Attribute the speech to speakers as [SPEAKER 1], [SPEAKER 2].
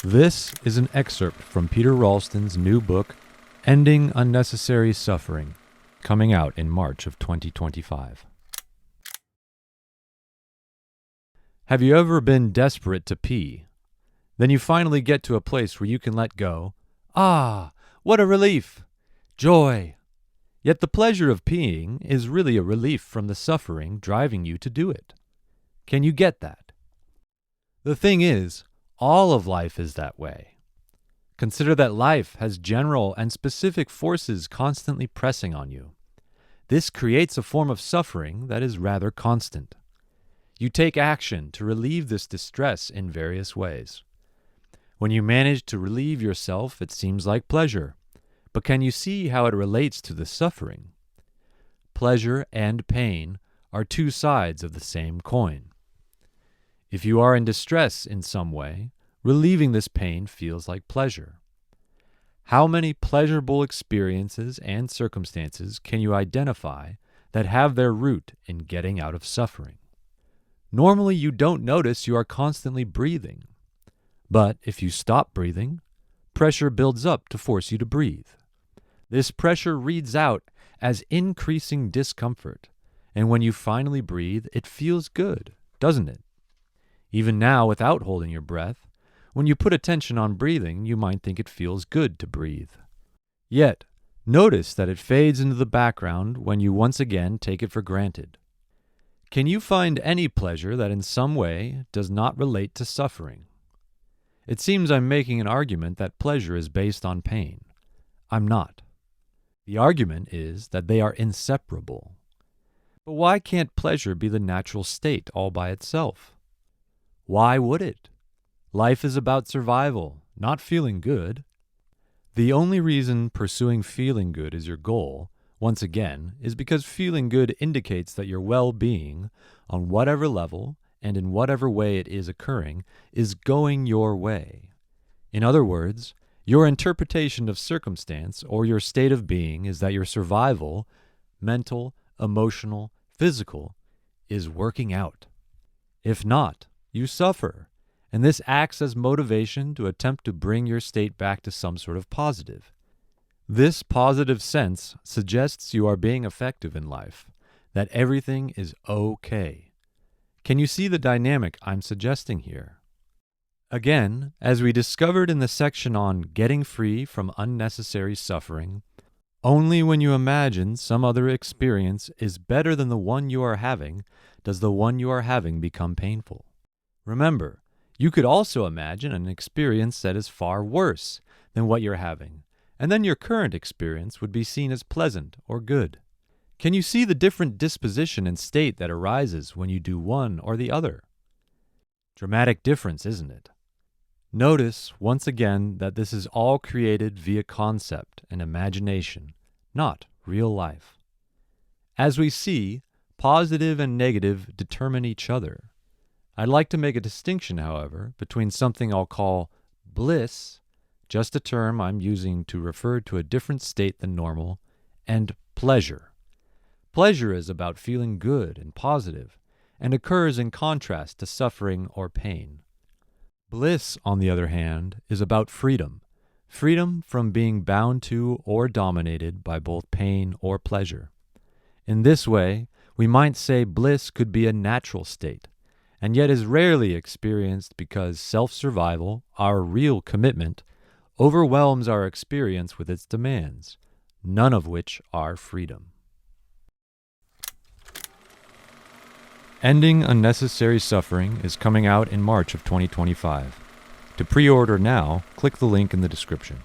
[SPEAKER 1] This is an excerpt from Peter Ralston's new book, Ending Unnecessary Suffering, coming out in March of 2025. Have you ever been desperate to pee? Then you finally get to a place where you can let go. Ah, what a relief! Joy! Yet the pleasure of peeing is really a relief from the suffering driving you to do it. Can you get that? The thing is, all of life is that way. Consider that life has general and specific forces constantly pressing on you. This creates a form of suffering that is rather constant. You take action to relieve this distress in various ways. When you manage to relieve yourself, it seems like pleasure. But can you see how it relates to the suffering? Pleasure and pain are two sides of the same coin. If you are in distress in some way, relieving this pain feels like pleasure. How many pleasurable experiences and circumstances can you identify that have their root in getting out of suffering? Normally, you don't notice you are constantly breathing. But if you stop breathing, pressure builds up to force you to breathe. This pressure reads out as increasing discomfort, and when you finally breathe, it feels good, doesn't it? Even now, without holding your breath, when you put attention on breathing, you might think it feels good to breathe. Yet, notice that it fades into the background when you once again take it for granted. Can you find any pleasure that in some way does not relate to suffering? It seems I'm making an argument that pleasure is based on pain. I'm not. The argument is that they are inseparable. But why can't pleasure be the natural state all by itself? Why would it? Life is about survival, not feeling good. The only reason pursuing feeling good is your goal, once again, is because feeling good indicates that your well-being, on whatever level and in whatever way it is occurring, is going your way. In other words, your interpretation of circumstance or your state of being is that your survival, mental, emotional, physical, is working out. If not, you suffer, and this acts as motivation to attempt to bring your state back to some sort of positive. This positive sense suggests you are being effective in life, that everything is okay. Can you see the dynamic I'm suggesting here? Again, as we discovered in the section on getting free from unnecessary suffering, only when you imagine some other experience is better than the one you are having does the one you are having become painful. Remember, you could also imagine an experience that is far worse than what you're having, and then your current experience would be seen as pleasant or good. Can you see the different disposition and state that arises when you do one or the other? Dramatic difference, isn't it? Notice, once again, that this is all created via concept and imagination, not real life. As we see, positive and negative determine each other. I'd like to make a distinction, however, between something I'll call bliss, just a term I'm using to refer to a different state than normal, and pleasure. Pleasure is about feeling good and positive, and occurs in contrast to suffering or pain. Bliss, on the other hand, is about freedom, freedom from being bound to or dominated by both pain or pleasure. In this way, we might say bliss could be a natural state, and yet is rarely experienced because self-survival, our real commitment, overwhelms our experience with its demands, none of which are freedom. Ending Unnecessary Suffering is coming out in March of 2025. To pre-order now, click the link in the description.